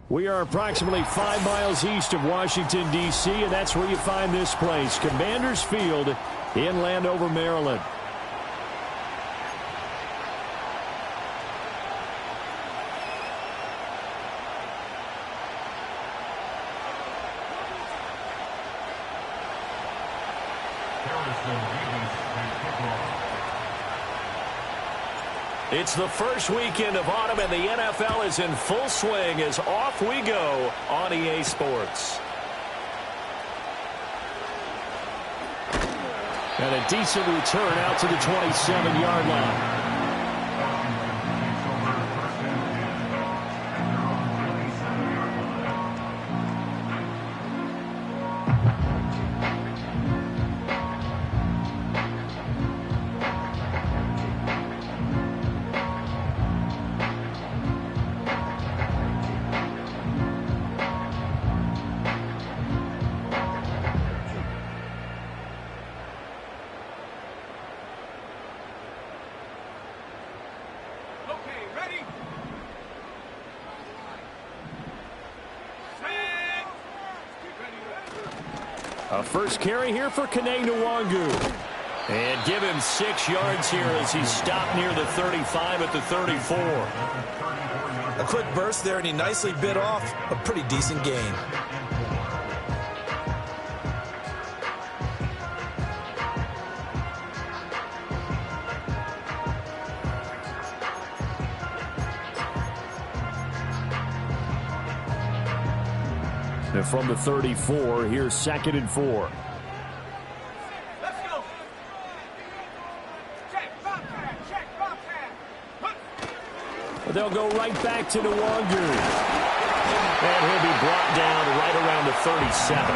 We are approximately 5 miles east of Washington, D.C., and that's where you find this place, Commanders Field in Landover, Maryland. It's the first weekend of autumn, and the NFL is in full swing as off we go on EA Sports. And a decent return out to the 27-yard line. A first carry here for Kene Nwangu. And give him 6 yards here as he stopped near the 35 at the 34. A quick burst there, and he nicely bit off a pretty decent gain. And from the 34, here's 2nd and 4. Let's go. Check, Bobcat. They'll go right back to Nwangu. And he'll be brought down right around the 37.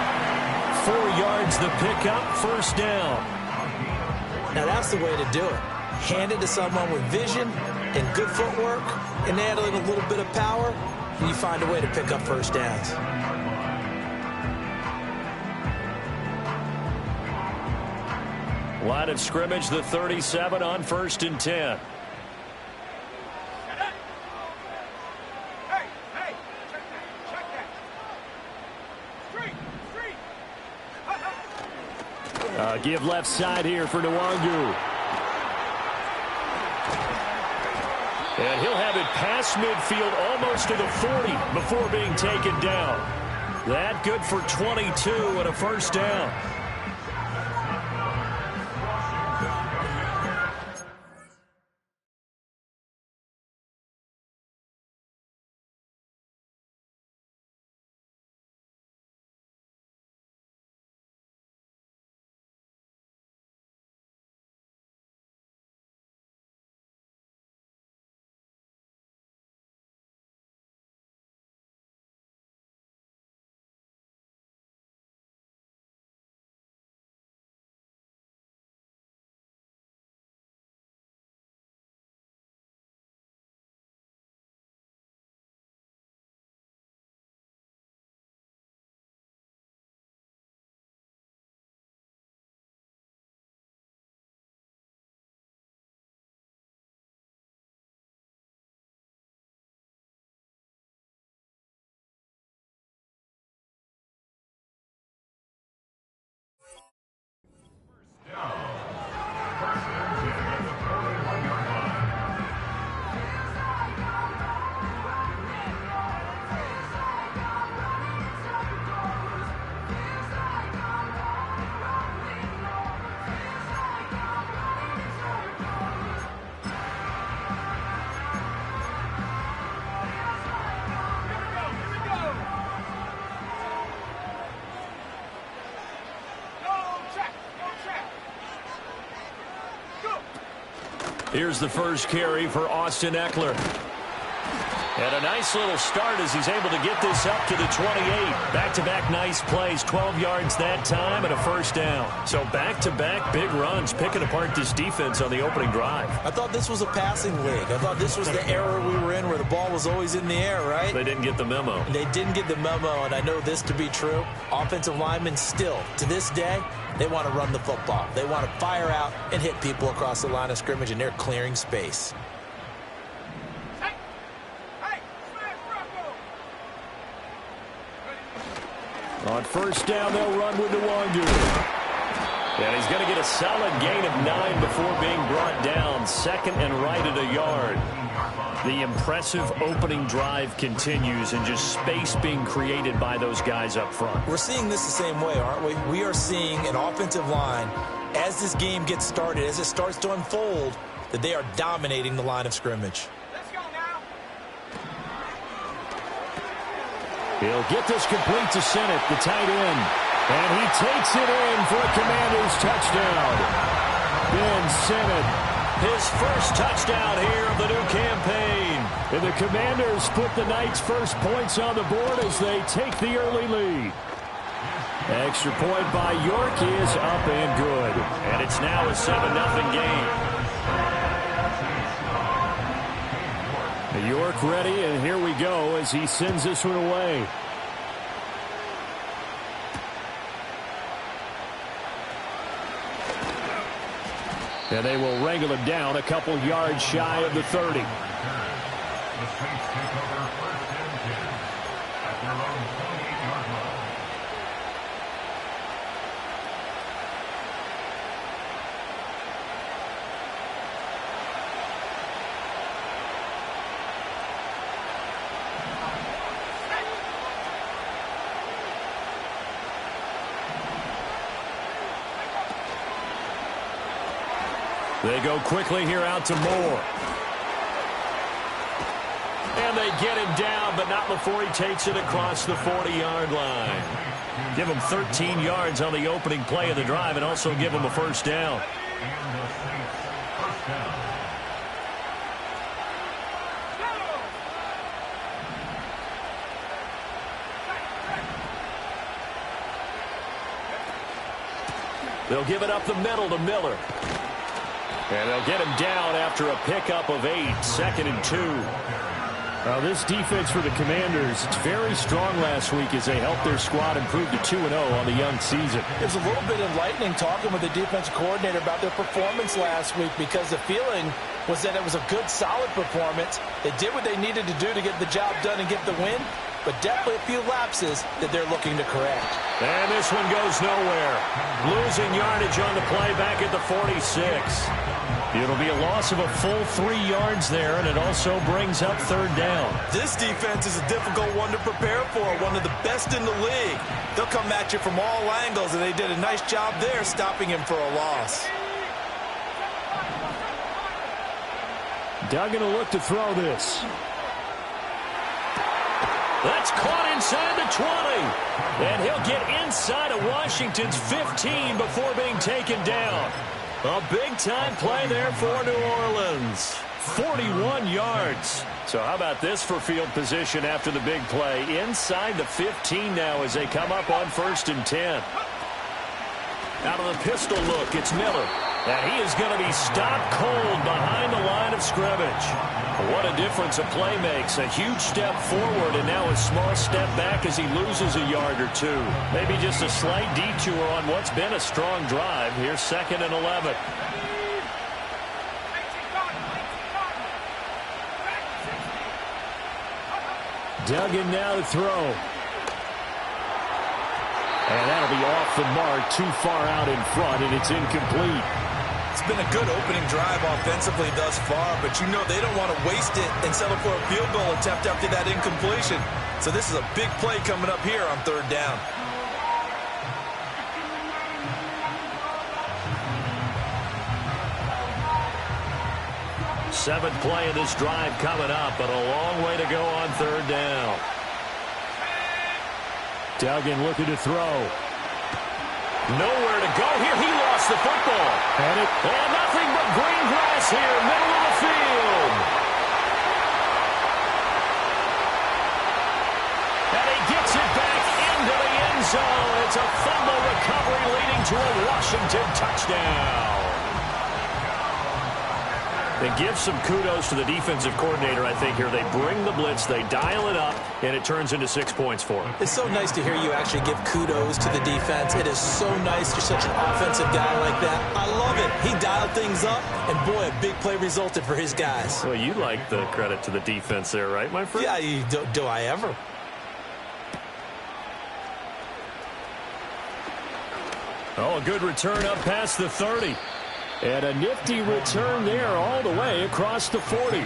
4 yards the pickup, first down. Now that's the way to do it. Hand it to someone with vision and good footwork and handling a little bit of power, and you find a way to pick up first downs. Line of scrimmage, the 37 on 1st and 10. Hey, check that. Street. Give left side here for Nwangu. And he'll have it past midfield almost to the 40 before being taken down. That good for 22 and a first down. Here's the first carry for Austin Ekeler. And a nice little start as he's able to get this up to the 28. Back-to-back nice plays, 12 yards that time and a first down. So back-to-back big runs, picking apart this defense on the opening drive. I thought this was a passing league. I thought this was the era we were in where the ball was always in the air, right? They didn't get the memo. They didn't get the memo, and I know this to be true. Offensive linemen still, to this day, they want to run the football. They want to fire out and hit people across the line of scrimmage, and they're clearing space. On first down, they'll run with Nwangu. And he's going to get a solid gain of 9 before being brought down. Second and right at a yard. The impressive opening drive continues, and just space being created by those guys up front. We're seeing this the same way, aren't we? We are seeing an offensive line, as this game gets started, as it starts to unfold, that they are dominating the line of scrimmage. Let's go now. He'll get this complete to Sennett, the tight end. And he takes it in for a Commanders touchdown. Ben Sennett, his first touchdown here of the new campaign. And the Commanders put the Knights' first points on the board as they take the early lead. Extra point by York is up and good. And it's now a 7-0 game. York ready, and here we go as he sends this one away. And they will wrangle him down a couple yards shy of the 30. They go quickly here out to Moore. And they get him down, but not before he takes it across the 40-yard line. Give him 13 yards on the opening play of the drive and also give him a first down. They'll give it up the middle to Miller. And they'll get him down after a pickup of 8, 2nd and 2. Now this defense for the Commanders, it's very strong last week as they helped their squad improve to 2-0 on the young season. It was a little bit enlightening talking with the defensive coordinator about their performance last week, because the feeling was that it was a good, solid performance. They did what they needed to do to get the job done and get the win, but definitely a few lapses that they're looking to correct. And this one goes nowhere. Losing yardage on the play back at the 46. It'll be a loss of a full 3 yards there, and it also brings up third down. This defense is a difficult one to prepare for, one of the best in the league. They'll come at you from all angles, and they did a nice job there stopping him for a loss. Duggan will look to throw this. That's caught inside the 20. And he'll get inside of Washington's 15 before being taken down. A big-time play there for New Orleans. 41 yards. So how about this for field position after the big play? Inside the 15 now as they come up on 1st and 10. Out of the pistol look, it's Miller. And he is going to be stopped cold behind the line of scrimmage. What a difference a play makes. A huge step forward and now a small step back as he loses a yard or two. Maybe just a slight detour on what's been a strong drive. Here's 2nd and 11. Duggan now to throw. And that'll be off the mark, too far out in front, and it's incomplete. It's been a good opening drive offensively thus far, but you know they don't want to waste it and settle for a field goal attempt after that incompletion. So this is a big play coming up here on 3rd down. Seventh play of this drive coming up, but a long way to go on 3rd down. Duggan looking to throw. Nowhere to go here. He lost the football. And nothing but green grass here, middle of the field. And he gets it back into the end zone. It's a fumble recovery leading to a Washington touchdown. They give some kudos to the defensive coordinator, I think, here. They bring the blitz, they dial it up, and it turns into 6 points for them. It's so nice to hear you actually give kudos to the defense. It is so nice you're such an offensive guy like that. I love it. He dialed things up, and boy, a big play resulted for his guys. Well, you like the credit to the defense there, right, my friend? Yeah, do I ever? Oh, a good return up past the 30. And a nifty return there all the way across the 40.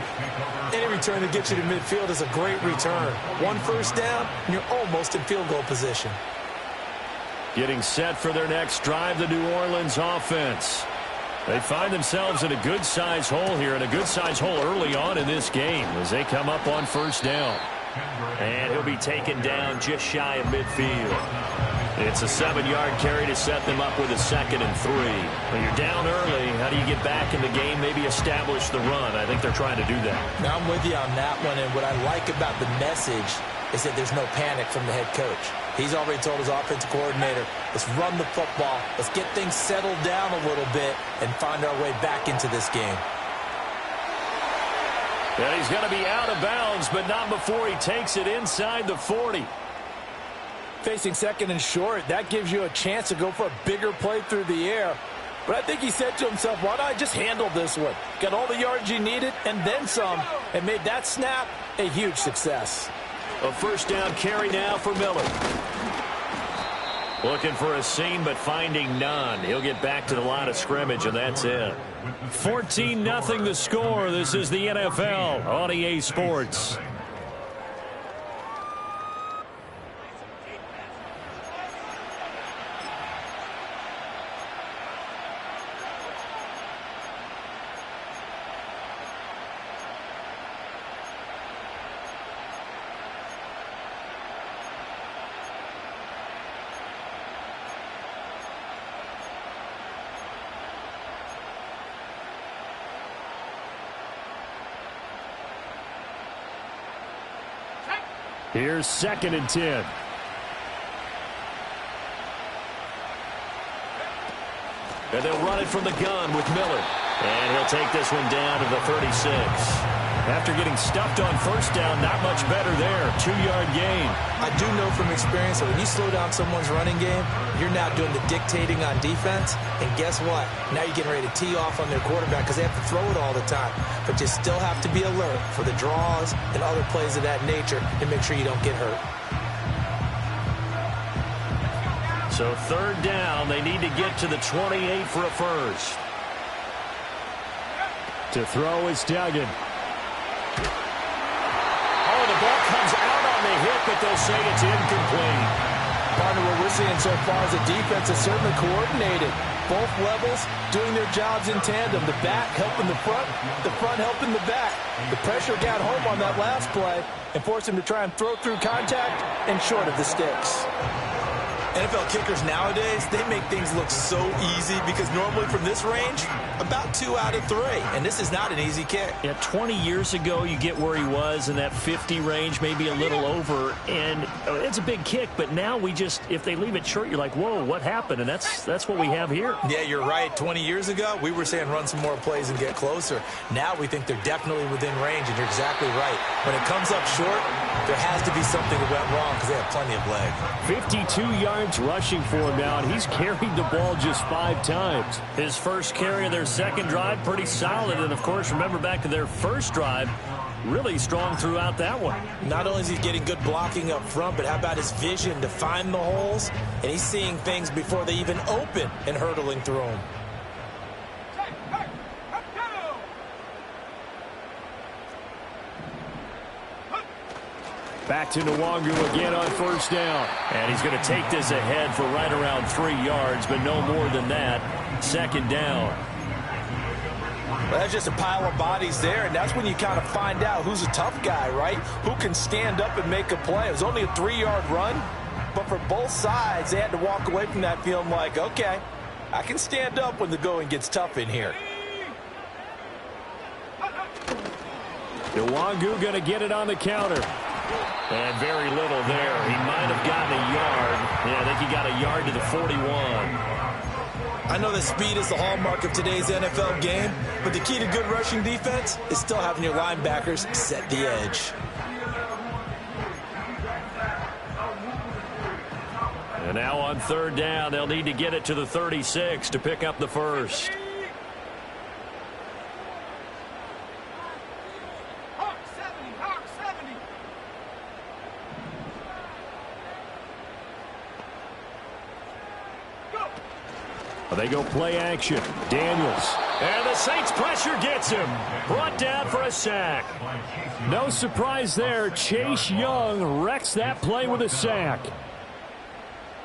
Any return that gets you to midfield is a great return. One first down, and you're almost in field goal position. Getting set for their next drive, the New Orleans offense. They find themselves in a good-sized hole here, and a good-sized hole early on in this game as they come up on first down. And he'll be taken down just shy of midfield. It's a 7-yard carry to set them up with a 2nd and 3. When you're down early, how do you get back in the game, maybe establish the run? I think they're trying to do that. Now, I'm with you on that one, and what I like about the message is that there's no panic from the head coach. He's already told his offensive coordinator, let's run the football, let's get things settled down a little bit and find our way back into this game. And he's going to be out of bounds, but not before he takes it inside the 40. Facing 2nd and short, that gives you a chance to go for a bigger play through the air. But I think he said to himself, why don't I just handle this one? Got all the yards you needed and then some, and made that snap a huge success. A first down carry now for Miller. Looking for a seam, but finding none. He'll get back to the line of scrimmage, and that's it. 14-0 the score. This is the NFL on EA Sports. Here's 2nd and 10. And they'll run it from the gun with Miller. And he'll take this one down to the 36. After getting stuffed on first down, not much better there. 2-yard gain. I do know from experience that when you slow down someone's running game, you're now doing the dictating on defense. And guess what? Now you're getting ready to tee off on their quarterback because they have to throw it all the time. But you still have to be alert for the draws and other plays of that nature to make sure you don't get hurt. So 3rd down, they need to get to the 28 for a first. To throw is Duggan. Oh, the ball comes out on the hit, but they'll say it's incomplete. Partner, what we're seeing so far is the defense is certainly coordinated. Both levels doing their jobs in tandem. The back helping the front helping the back. The pressure got home on that last play and forced him to try and throw through contact and short of the sticks. NFL kickers nowadays, they make things look so easy because normally from this range, about 2 out of 3. And this is not an easy kick. Yeah, 20 years ago, you get where he was in that 50 range, maybe a little over. And it's a big kick, but now we just, if they leave it short, you're like, whoa, what happened? And that's what we have here. Yeah, you're right. 20 years ago, we were saying run some more plays and get closer. Now we think they're definitely within range, and you're exactly right. When it comes up short, there has to be something that went wrong because they have plenty of leg. 52 yards rushing for him now, and he's carried the ball just 5 times. His first carry of their second drive, pretty solid. And, of course, remember back to their first drive, really strong throughout that one. Not only is he getting good blocking up front, but how about his vision to find the holes? And he's seeing things before they even open and hurdling through them. Back to Nwangu again on first down. And he's going to take this ahead for right around 3 yards, but no more than that. 2nd down. Well, that's just a pile of bodies there, and that's when you kind of find out who's a tough guy, right? Who can stand up and make a play. It was only a 3-yard run, but for both sides, they had to walk away from that feeling like, okay, I can stand up when the going gets tough in here. Nwangu going to get it on the counter. And very little there. He might have gotten a yard. Yeah, I think he got a yard to the 41. I know that speed is the hallmark of today's NFL game, but the key to good rushing defense is still having your linebackers set the edge. And now on 3rd down, they'll need to get it to the 36 to pick up the first. They go play action. Daniels. And the Saints pressure gets him. Brought down for a sack. No surprise there. Chase Young wrecks that play with a sack.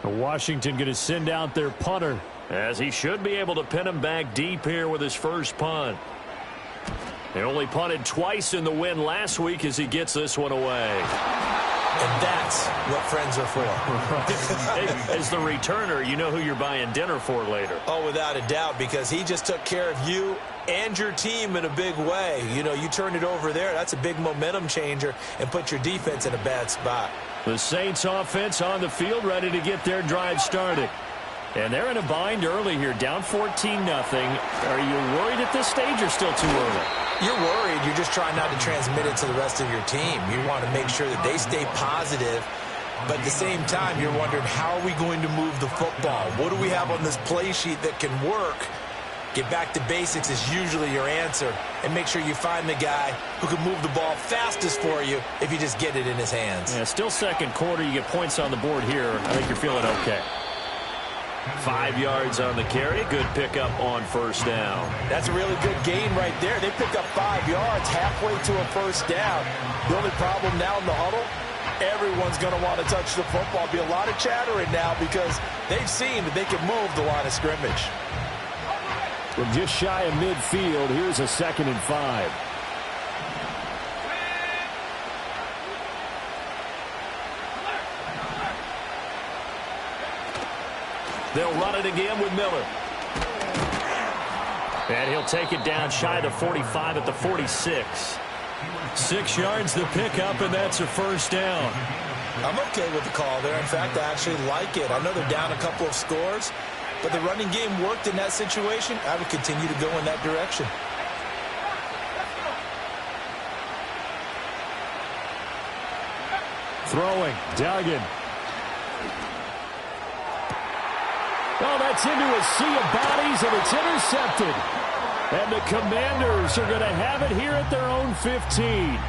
Washington going to send out their punter, as he should be able to pin him back deep here with his first punt. They only punted twice in the win last week as he gets this one away. And that's what friends are for. Hey, as the returner, you know who you're buying dinner for later. Oh, without a doubt, because he just took care of you and your team in a big way. You know, you turned it over there. That's a big momentum changer and put your defense in a bad spot. The Saints offense on the field, ready to get their drive started. And they're in a bind early here, down 14-0. Are you worried at this stage or still too early? You're worried. You're just trying not to transmit it to the rest of your team. You want to make sure that they stay positive. But at the same time, you're wondering, how are we going to move the football? What do we have on this play sheet that can work? Get back to basics is usually your answer. And make sure you find the guy who can move the ball fastest for you if you just get it in his hands. Yeah, still second quarter. You get points on the board here. I think you're feeling okay. 5 yards on the carry. Good pickup on first down. That's a really good gain right there. They picked up 5 yards halfway to a first down. The only problem now in the huddle, everyone's going to want to touch the football. Be a lot of chattering now because they've seen that they can move the line of scrimmage. From just shy of midfield, here's a 2nd and 5. They'll run it again with Miller. And he'll take it down shy of the 45 at the 46. 6 yards the pickup, and that's a first down. I'm okay with the call there. In fact, I actually like it. I know they're down a couple of scores, but the running game worked in that situation. I would continue to go in that direction. Throwing, Duggan. Oh, that's into a sea of bodies, and it's intercepted. And the Commanders are going to have it here at their own 15.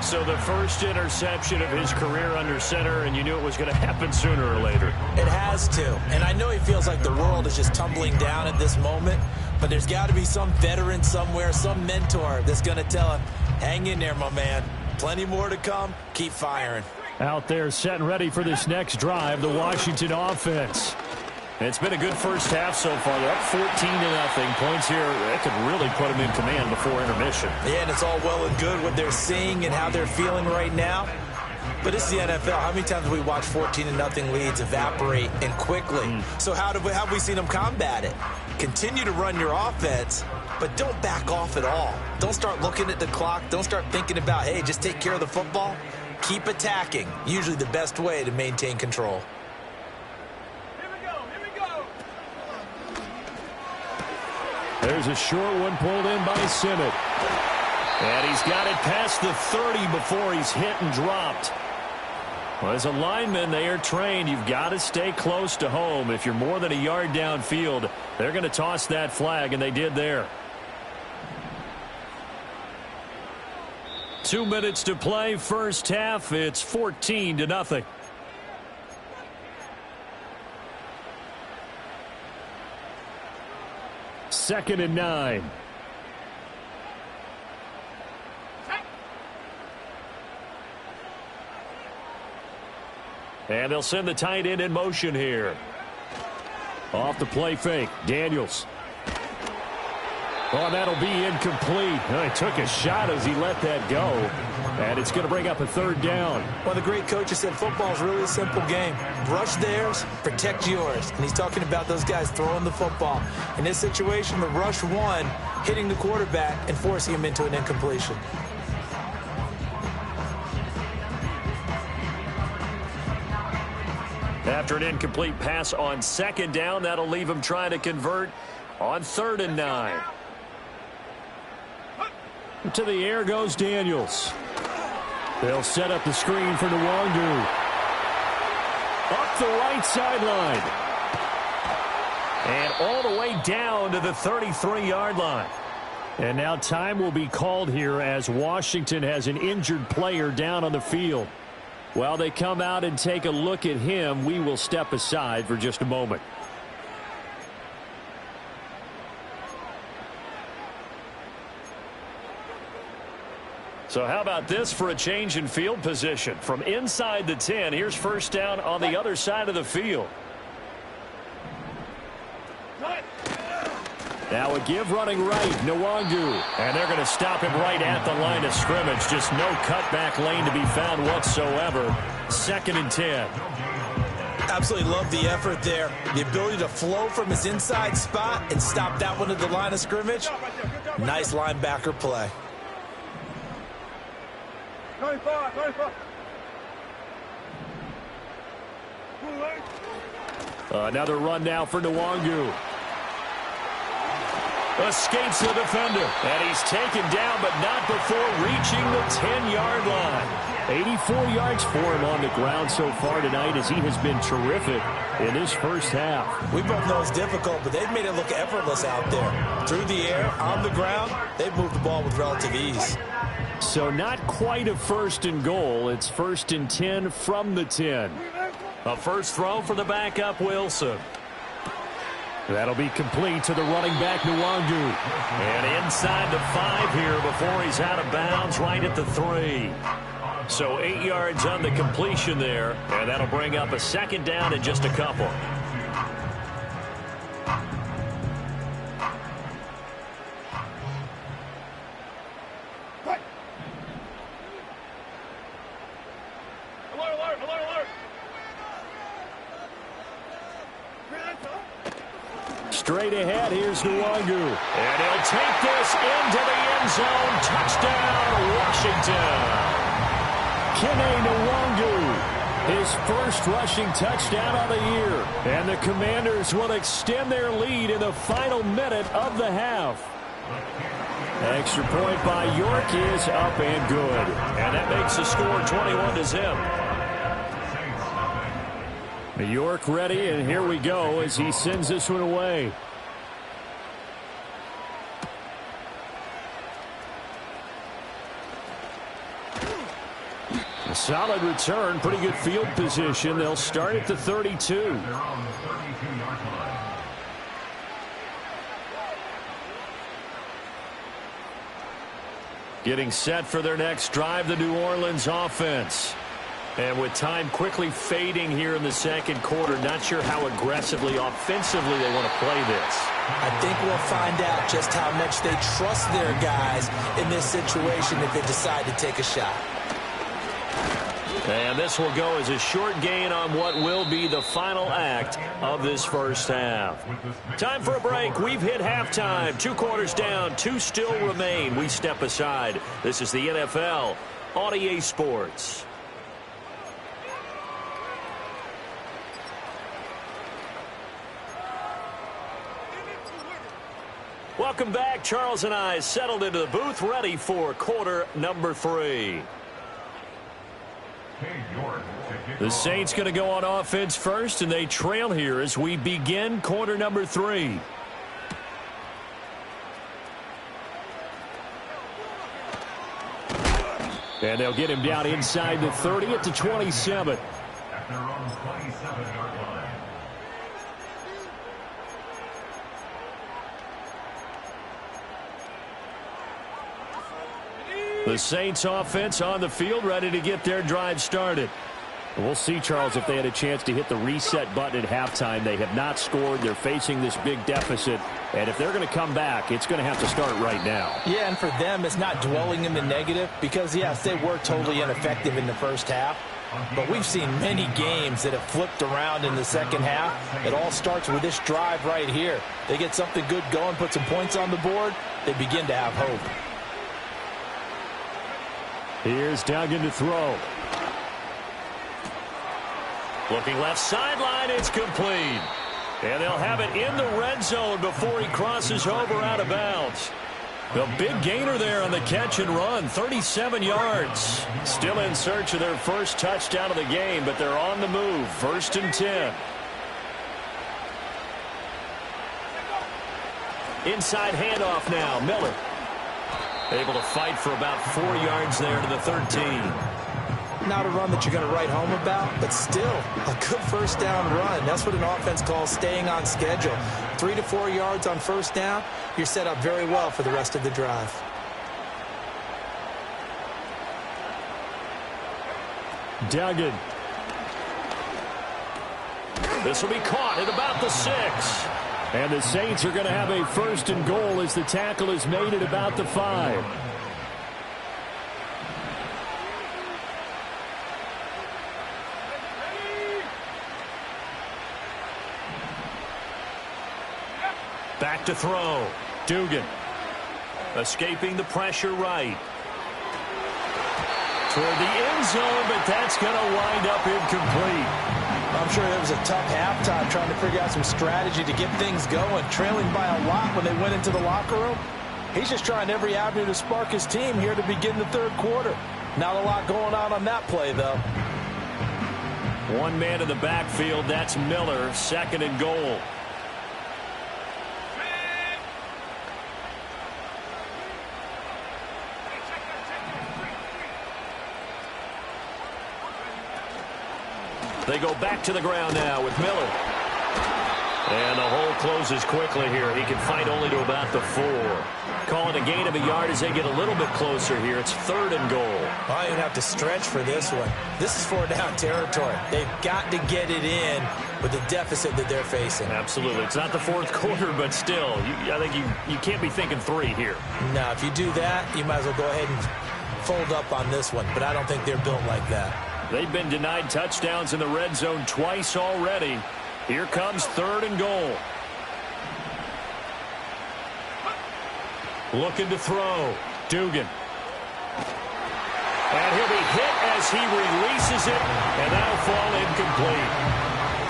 So the first interception of his career under center, and you knew it was going to happen sooner or later. It has to. And I know he feels like the world is just tumbling down at this moment, but there's got to be some veteran somewhere, some mentor that's going to tell him, hang in there, my man. Plenty more to come. Keep firing. Out there set and ready for this next drive, the Washington offense. It's been a good first half so far. They're up 14-0. Points here, that could really put them in command before intermission. Yeah, and it's all well and good what they're seeing and how they're feeling right now. But it's the NFL. How many times have we watched 14-0 leads evaporate and quickly? So how have we seen them combat it? Continue to run your offense, but don't back off at all. Don't start looking at the clock. Don't start thinking about, hey, just take care of the football. Keep attacking. Usually the best way to maintain control. There's a short one pulled in by Simmett. And he's got it past the 30 before he's hit and dropped. Well, as a lineman, they are trained. You've got to stay close to home. If you're more than a yard downfield, they're going to toss that flag, and they did there. 2 minutes to play, first half. It's 14-0. Second and 9. And they'll send the tight end in motion here. Off the play fake, Daniels. Oh, that'll be incomplete. Oh, he took a shot as he let that go. And it's going to bring up a third down. Well, the great coach has said football's really a simple game. Rush theirs, protect yours. And he's talking about those guys throwing the football. In this situation, the rush one, hitting the quarterback and forcing him into an incompletion. After an incomplete pass on second down, that'll leave him trying to convert on 3rd and 9. To the air goes Daniels. They'll set up the screen for Nwangu. Up the right sideline. And all the way down to the 33-yard line. And now time will be called here as Washington has an injured player down on the field. While they come out and take a look at him, we will step aside for just a moment. So how about this for a change in field position? From inside the 10, here's first down on the other side of the field. Now a give running right, Nwangu. And they're going to stop him right at the line of scrimmage. Just no cutback lane to be found whatsoever. 2nd and 10. Absolutely love the effort there. The ability to flow from his inside spot and stop that one at the line of scrimmage. Nice linebacker play. 95, 95. Another run now for Nwangu. Escapes the defender. And he's taken down, but not before reaching the 10-yard line. 84 yards for him on the ground so far tonight as he has been terrific in this first half. We both know it's difficult, but they've made it look effortless out there. Through the air, on the ground, they've moved the ball with relative ease. So not quite a 1st and goal. It's 1st and 10 from the 10. A first throw for the backup Wilson. That'll be complete to the running back Nwangu. And inside the 5 here before he's out of bounds right at the 3. So 8 yards on the completion there. And that'll bring up a 2nd down in just a couple. Straight ahead, here's Nwangu. And he'll take this into the end zone. Touchdown, Washington. Kene Nwangu, his first rushing touchdown of the year. And the Commanders will extend their lead in the final minute of the half. Extra point by York is up and good. And that makes the score 21-0. York ready, and here we go as he sends this one away. A solid return, pretty good field position. They'll start at the 32. Getting set for their next drive, the New Orleans offense. And with time quickly fading here in the 2nd quarter, not sure how aggressively, offensively they want to play this. I think we'll find out just how much they trust their guys in this situation if they decide to take a shot. And this will go as a short gain on what will be the final act of this first half. Time for a break. We've hit halftime. 2 quarters down, 2 still remain. We step aside. This is the NFL on EA Sports. Welcome back. Charles and I settled into the booth, ready for quarter number 3. The Saints going to go on offense first, and they trail here as we begin quarter number 3. And they'll get him down inside the 30 at the 27. At their own 27-yard line. The Saints offense on the field, ready to get their drive started. We'll see, Charles, if they had a chance to hit the reset button at halftime. They have not scored. They're facing this big deficit. And if they're going to come back, it's going to have to start right now. Yeah, and for them, it's not dwelling in the negative because, yes, they were totally ineffective in the first half. But we've seen many games that have flipped around in the second half. It all starts with this drive right here. They get something good going, put some points on the board, they begin to have hope. Here's Duggan to throw. Looking left sideline, it's complete. And they'll have it in the red zone before he crosses over out of bounds. The big gainer there on the catch and run, 37 yards. Still in search of their first touchdown of the game, but they're on the move. 1st and 10. Inside handoff now, Miller. Able to fight for about 4 yards there to the 13. Not a run that you're going to write home about, but still a good first down run. That's what an offense calls staying on schedule. 3 to 4 yards on first down, you're set up very well for the rest of the drive. Duggan. This will be caught at about the 6. And the Saints are going to have a 1st and goal as the tackle is made at about the 5. Back to throw. Dugan. Escaping the pressure right. Toward the end zone, but that's going to wind up incomplete. I'm sure it was a tough halftime trying to figure out some strategy to get things going, trailing by a lot when they went into the locker room. He's just trying every avenue to spark his team here to begin the 3rd quarter. Not a lot going on that play, though. One man in the backfield, that's Miller, 2nd and goal. They go back to the ground now with Miller. And the hole closes quickly here. He can fight only to about the 4. Call it a gain of a yard as they get a little bit closer here. It's 3rd and goal. I don't even have to stretch for this one. This is 4-down territory. They've got to get it in with the deficit that they're facing. Absolutely. It's not the 4th quarter, but still, I think you can't be thinking 3 here. No, if you do that, you might as well go ahead and fold up on this one. But I don't think they're built like that. They've been denied touchdowns in the red zone twice already. Here comes 3rd and goal. Looking to throw. Dugan. And he'll be hit as he releases it, and that'll fall incomplete.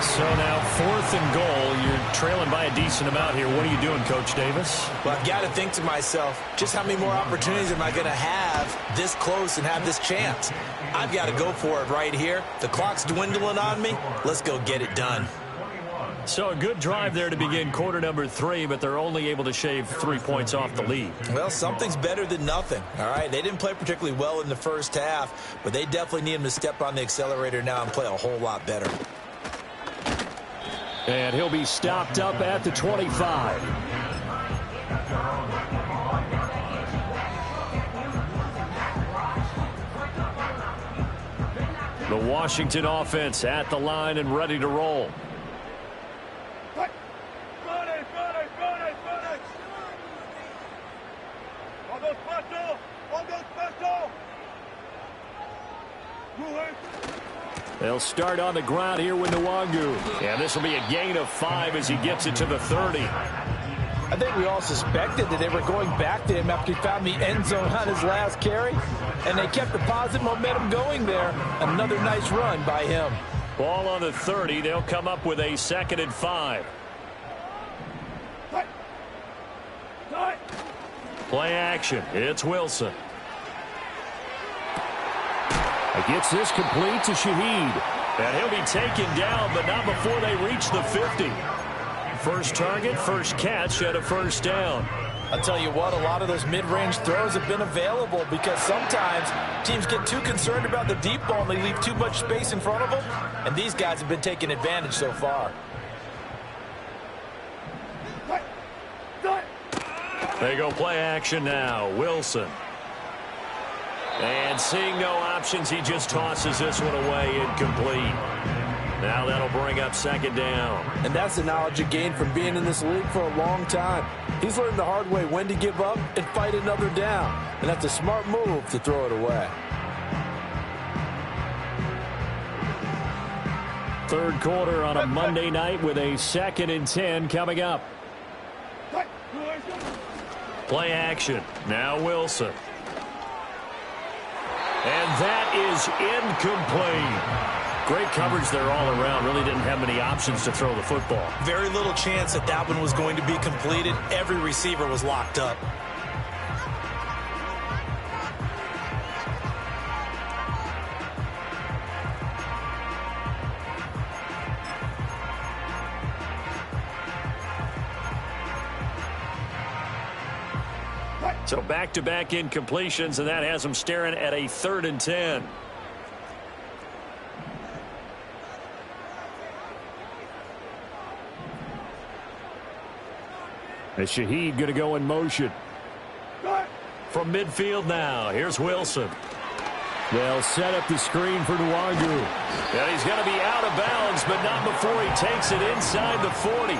So now 4th and goal. You're trailing by a decent amount here. What are you doing, Coach Davis? Well, I've got to think to myself, just how many more opportunities am I going to have this close and have this chance? I've got to go for it right here. The clock's dwindling on me. Let's go get it done. So a good drive there to begin quarter number 3, but they're only able to shave 3 points off the lead. Well, something's better than nothing, all right? They didn't play particularly well in the first half, but they definitely need him to step on the accelerator now and play a whole lot better. And he'll be stopped up at the 25. The Washington offense at the line and ready to roll. They'll start on the ground here with Nwangu. And this will be a gain of 5 as he gets it to the 30. I think we all suspected that they were going back to him after he found the end zone on his last carry. And they kept the positive momentum going there. Another nice run by him. Ball on the 30. They'll come up with a 2nd and 5. Play action. It's Wilson. He gets this complete to Shaheed. And he'll be taken down, but not before they reach the 50. First target, first catch, and a 1st down. I'll tell you what, a lot of those mid-range throws have been available because sometimes teams get too concerned about the deep ball and they leave too much space in front of them. And these guys have been taking advantage so far. They go play action now. Wilson. And seeing no options, he just tosses this one away incomplete. Now that'll bring up 2nd down. And that's the knowledge he gained from being in this league for a long time. He's learned the hard way when to give up and fight another down. And that's a smart move to throw it away. 3rd quarter on a Monday night with a 2nd and 10 coming up. Play action. Now Wilson. And that is incomplete. Great coverage there all around. Really didn't have many options to throw the football. Very little chance that that one was going to be completed. Every receiver was locked up. So back-to-back incompletions, and that has them staring at a 3rd and 10. And Shaheed going to go in motion. From midfield now, here's Wilson. They'll set up the screen for Nwangu. And he's going to be out of bounds, but not before he takes it inside the 40.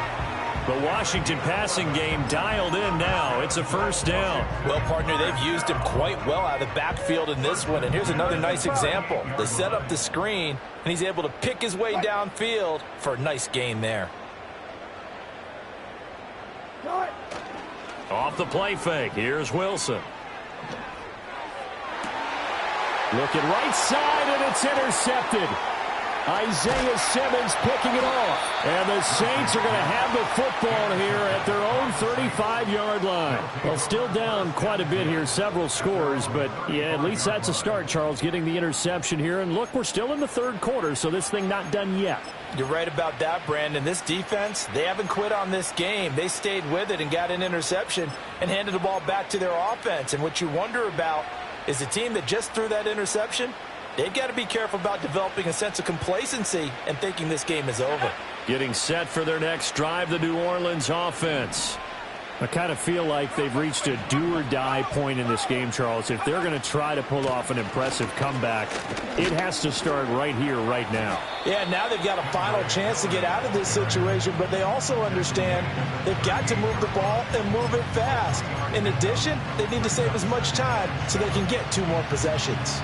The Washington passing game dialed in now. It's a first down. Well, partner, they've used him quite well out of the backfield in this one. And here's another nice example. They set up the screen, and he's able to pick his way downfield for a nice gain there. Off the play fake, here's Wilson. Looking right side, and it's intercepted. Isaiah Simmons picking it off. And the Saints are going to have the football here at their own 35-yard line. Well, still down quite a bit here, several scores, but yeah, at least that's a start, Charles, getting the interception here. And look, we're still in the third quarter, so this thing not done yet. You're right about that, Brandon. This defense, they haven't quit on this game. They stayed with it and got an interception and handed the ball back to their offense. And what you wonder about is the team that just threw that interception, they've got to be careful about developing a sense of complacency and thinking this game is over. Getting set for their next drive, the New Orleans offense. I kind of feel like they've reached a do-or-die point in this game, Charles. If they're going to try to pull off an impressive comeback, it has to start right here, right now. Yeah, now they've got a final chance to get out of this situation, but they also understand they've got to move the ball and move it fast. In addition, they need to save as much time so they can get 2 more possessions.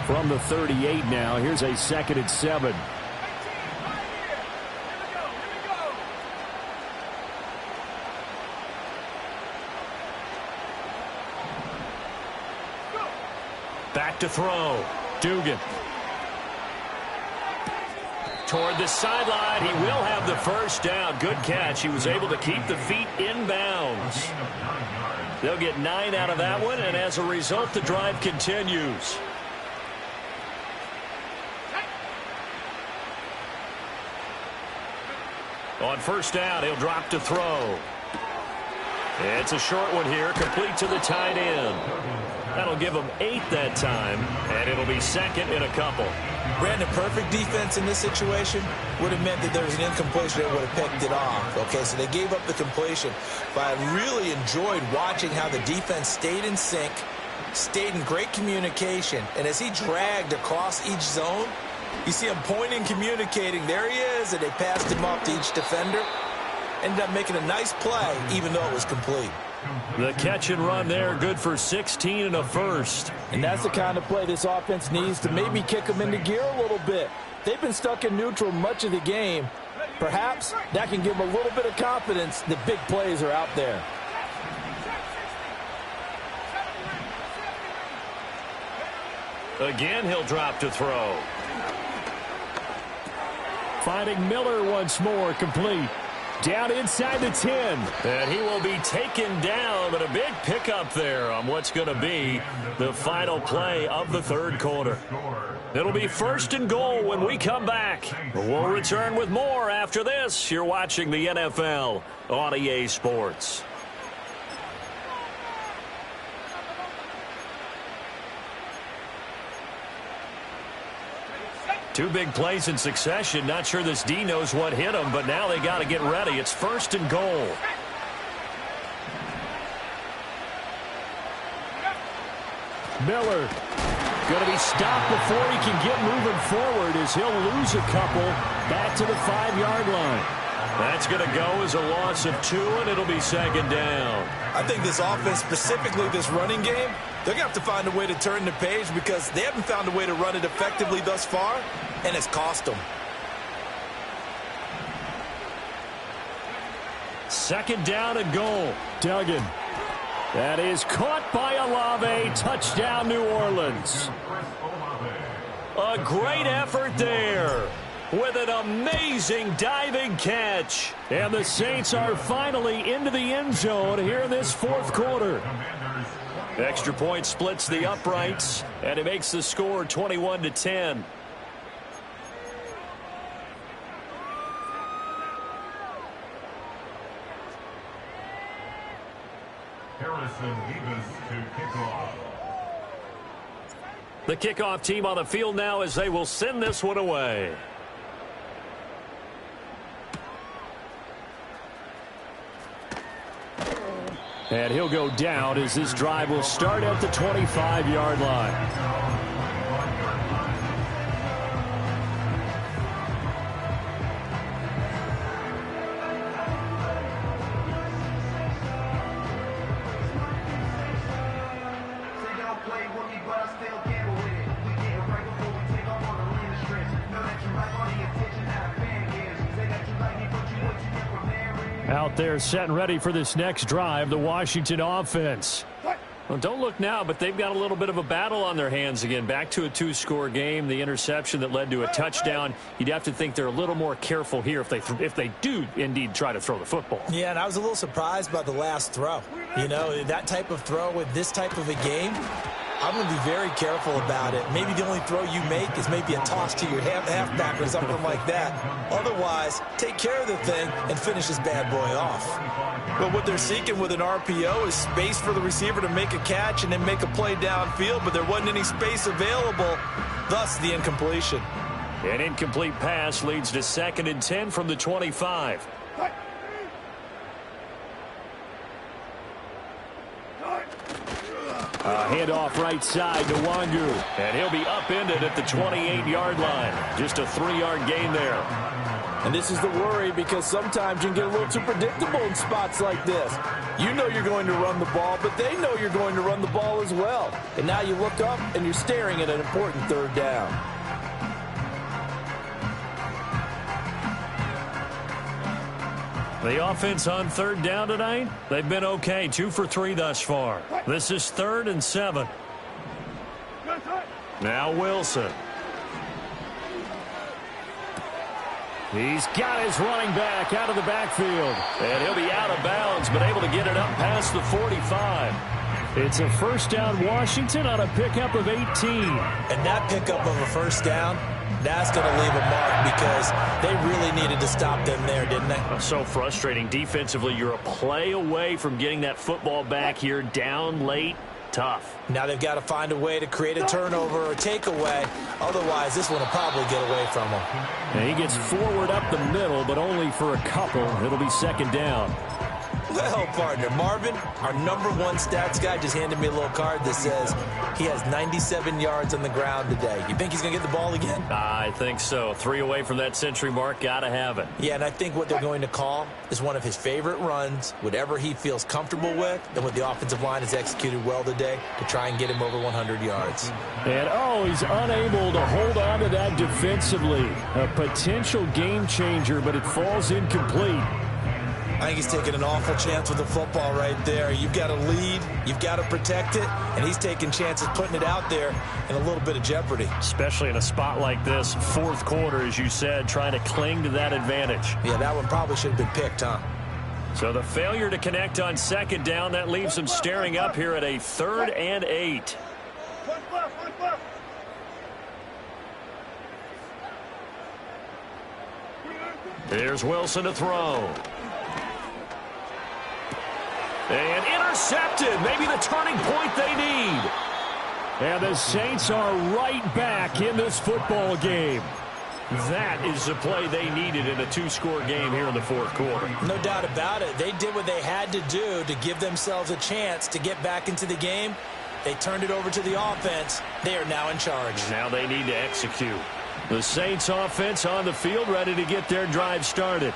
From the 38 now, here's a 2nd and 7. Back to throw. Dugan. Toward the sideline. He will have the first down. Good catch. He was able to keep the feet in bounds. They'll get 9 out of that one, and as a result, the drive continues. On first down, he'll drop to throw. It's a short one here, complete to the tight end. That'll give him 8 that time, and it'll be 2nd and a couple. Brandon, perfect defense in this situation would have meant that there was an incompletion that would have picked it off. Okay, so they gave up the completion. But I really enjoyed watching how the defense stayed in sync, stayed in great communication, and as he dragged across each zone, you see him pointing, communicating. There he is, and they passed him off to each defender. Ended up making a nice play, even though it was complete. The catch and run there, good for 16 and a first. And that's the kind of play this offense needs to maybe kick them into gear a little bit. They've been stuck in neutral much of the game. Perhaps that can give them a little bit of confidence that big plays are out there. Again, he'll drop to throw. Finding Miller once more, complete. Down inside the 10. And he will be taken down, but a big pickup there on what's going to be the final play of the third quarter. It'll be 1st and goal when we come back. We'll return with more after this. You're watching the NFL on EA Sports. Two big plays in succession. Not sure this D knows what hit him, but now they got to get ready. It's 1st and goal. Miller going to be stopped before he can get moving forward as he'll lose a couple back to the 5-yard line. That's going to go as a loss of 2, and it'll be 2nd down. I think this offense, specifically this running game, they're going to have to find a way to turn the page because they haven't found a way to run it effectively thus far, and it's cost them. 2nd down and goal. Duggan. That is caught by Olave. Touchdown, New Orleans. A great effort there with an amazing diving catch. And the Saints are finally into the end zone here in this 4th quarter. Extra point splits the uprights, and it makes the score 21-10. Harrison Davis to kick off. The kickoff team on the field now as they will send this one away. And he'll go down as this drive will start at the 25-yard line. Out there set and ready for this next drive, the Washington offense. Well, don't look now, but they've got a little bit of a battle on their hands again. Back to a two-score game. The interception that led to a touchdown. You'd have to think they're a little more careful here if they do indeed try to throw the football. Yeah, and I was a little surprised by the last throw. You know, that type of throw with this type of a game, I'm going to be very careful about it. Maybe the only throw you make is maybe a toss to your halfback or something like that. Otherwise, take care of the thing and finish this bad boy off. But what they're seeking with an RPO is space for the receiver to make a catch and then make a play downfield, but there wasn't any space available, thus the incompletion. An incomplete pass leads to 2nd and 10 from the 25. Handoff right side to Wangu. And he'll be upended at the 28-yard line. Just a 3-yard gain there. And this is the worry because sometimes you can get a little too predictable in spots like this. You know you're going to run the ball, but they know you're going to run the ball as well. And now you look up and you're staring at an important 3rd down. The offense on 3rd down tonight, they've been okay. 2 for 3 thus far. This is 3rd and 7. Now Wilson. He's got his running back out of the backfield. And he'll be out of bounds, but able to get it up past the 45. It's a first down Washington on a pickup of 18. And that pickup of a first down, that's going to leave a mark because they really needed to stop them there, didn't they? So frustrating. Defensively, you're a play away from getting that football back here down late. Tough. Now they've got to find a way to create a turnover or takeaway. Otherwise, this one will probably get away from him. And he gets forward up the middle, but only for a couple. It'll be 2nd down. Well, partner, Marvin, our #1 stats guy, just handed me a little card that says he has 97 yards on the ground today. You think he's going to get the ball again? I think so. 3 away from that century mark. Got to have it. Yeah, and I think what they're going to call is one of his favorite runs, whatever he feels comfortable with, and what the offensive line has executed well today to try and get him over 100 yards. And, he's unable to hold on to that defensively. A potential game changer, but it falls incomplete. I think he's taking an awful chance with the football right there. You've got to lead, you've got to protect it, and he's taking chances putting it out there in a little bit of jeopardy. Especially in a spot like this, 4th quarter, as you said, trying to cling to that advantage. Yeah, that one probably should have been picked, huh? So the failure to connect on 2nd down, that leaves him staring up here at a 3rd and 8. Here's Wilson to throw. And intercepted. Maybe the turning point they need. And the Saints are right back in this football game. That is the play they needed in a 2-score game here in the 4th quarter. No doubt about it. They did what they had to do to give themselves a chance to get back into the game. They turned it over to the offense. They are now in charge. Now they need to execute. The Saints offense on the field ready to get their drive started.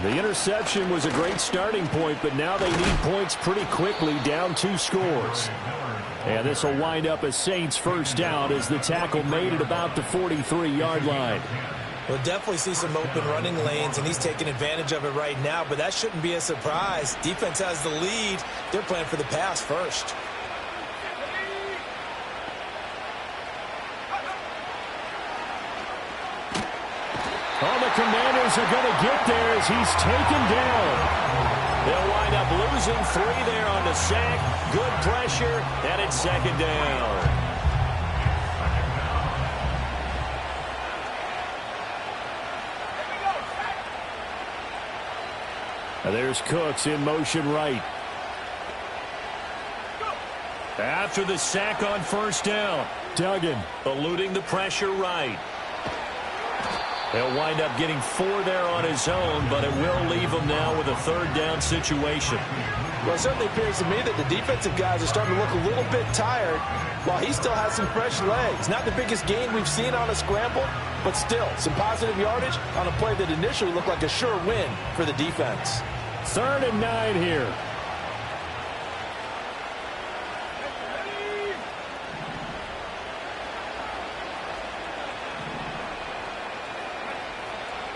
The interception was a great starting point, but now they need points pretty quickly, down 2 scores. And this will wind up a Saints first down as the tackle made at about the 43-yard line. We'll definitely see some open running lanes, and he's taking advantage of it right now, but that shouldn't be a surprise. Defense has the lead. They're playing for the pass first. Oh, the Commanders are going to get there as he's taken down. They'll wind up losing 3 there on the sack. Good pressure, and it's 2nd down. Now there's Cooks in motion right. After the sack on 1st down, Duggan eluding the pressure right. He'll wind up getting 4 there on his own, but it will leave him now with a 3rd down situation. Well, it certainly appears to me that the defensive guys are starting to look a little bit tired while he still has some fresh legs. Not the biggest gain we've seen on a scramble, but still some positive yardage on a play that initially looked like a sure win for the defense. 3rd and 9 here.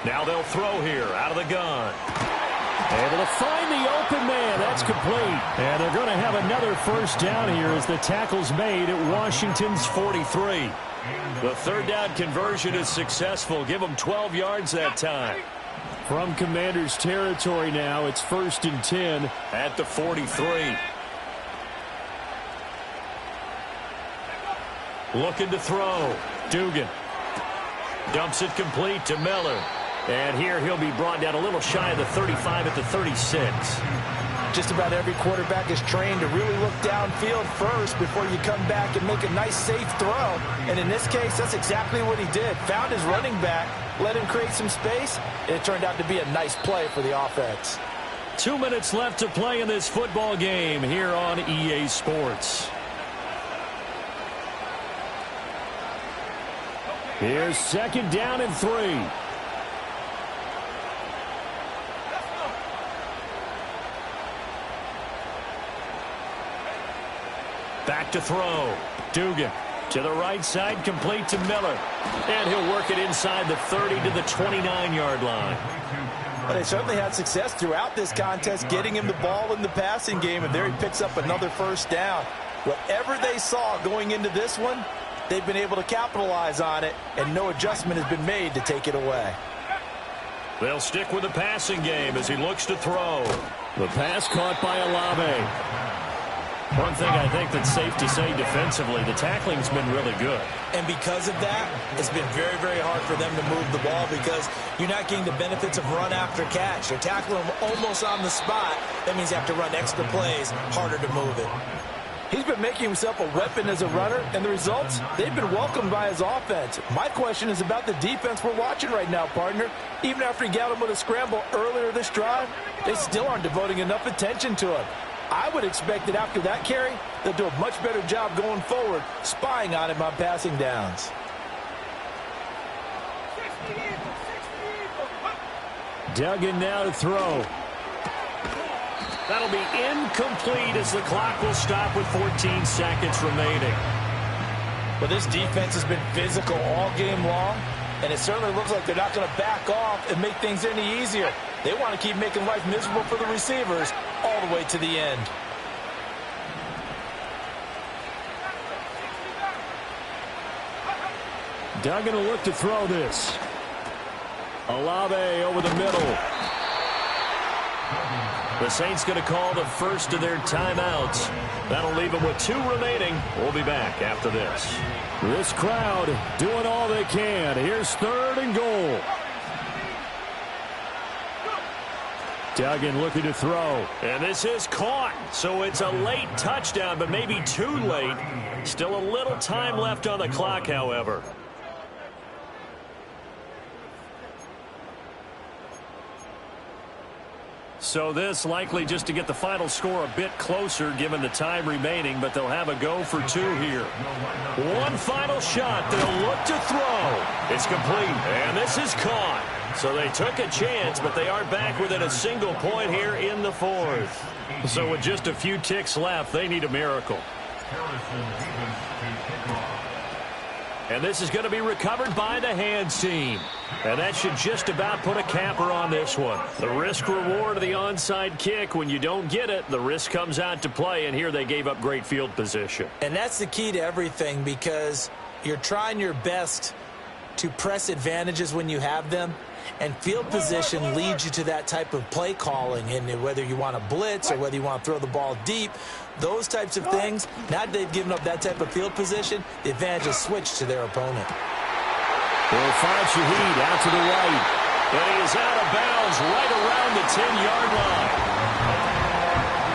Now they'll throw here out of the gun. Able to find the open man. That's complete. And they're going to have another first down here as the tackle's made at Washington's 43. The 3rd down conversion is successful. Give them 12 yards that time. From Commanders territory now, it's 1st and 10 at the 43. Looking to throw. Dugan dumps it complete to Miller. And here he'll be brought down a little shy of the 35 at the 36. Just about every quarterback is trained to really look downfield first before you come back and make a nice, safe throw. And in this case, that's exactly what he did. Found his running back, let him create some space, and it turned out to be a nice play for the offense. 2 minutes left to play in this football game here on EA Sports. Here's 2nd down and 3. Back to throw. Dugan to the right side, complete to Miller. And he'll work it inside the 30 to the 29-yard line. Well, they certainly had success throughout this contest getting him the ball in the passing game, and there he picks up another first down. Whatever they saw going into this one, they've been able to capitalize on it, and no adjustment has been made to take it away. They'll stick with the passing game as he looks to throw. The pass caught by Olave. One thing I think that's safe to say defensively, the tackling's been really good. And because of that, it's been very, very hard for them to move the ball because you're not getting the benefits of run after catch. You're tackling them almost on the spot. That means you have to run extra plays, harder to move it. He's been making himself a weapon as a runner, and the results, they've been welcomed by his offense. My question is about the defense we're watching right now, partner. Even after he got him with a scramble earlier this drive, they still aren't devoting enough attention to him. I would expect that after that carry, they'll do a much better job going forward, spying on him on passing downs. Duggan now to throw. That'll be incomplete as the clock will stop with 14 seconds remaining. Well, this defense has been physical all game long, and it certainly looks like they're not going to back off and make things any easier. They want to keep making life miserable for the receivers all the way to the end. Duggan will look to throw this. Olave over the middle. The Saints going to call the first of their timeouts. That'll leave them with 2 remaining. We'll be back after this. This crowd doing all they can. Here's 3rd and goal. Duggan looking to throw. And this is caught. So it's a late touchdown, but maybe too late. Still a little time left on the clock, however. So this likely just to get the final score a bit closer given the time remaining, but they'll have a go for 2 here. One final shot. They'll look to throw. It's complete, and this is caught. So they took a chance, but they are back within a single point here in the 4th. So with just a few ticks left, they need a miracle. And this is going to be recovered by the hands team. And that should just about put a capper on this one. The risk reward of the onside kick. When you don't get it, the risk comes out to play. And here they gave up great field position. And that's the key to everything because you're trying your best to press advantages when you have them. And field position leads you to that type of play calling. And whether you want to blitz or whether you want to throw the ball deep, those types of things, now that they've given up that type of field position, the advantage is switched to their opponent. They'll find Shaheed out to the right. And he is out of bounds right around the 10-yard line.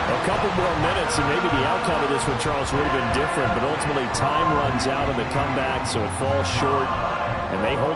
A couple more minutes, and maybe the outcome of this one, Charles, would have been different. But ultimately, time runs out on the comeback, so it falls short. And they hold on.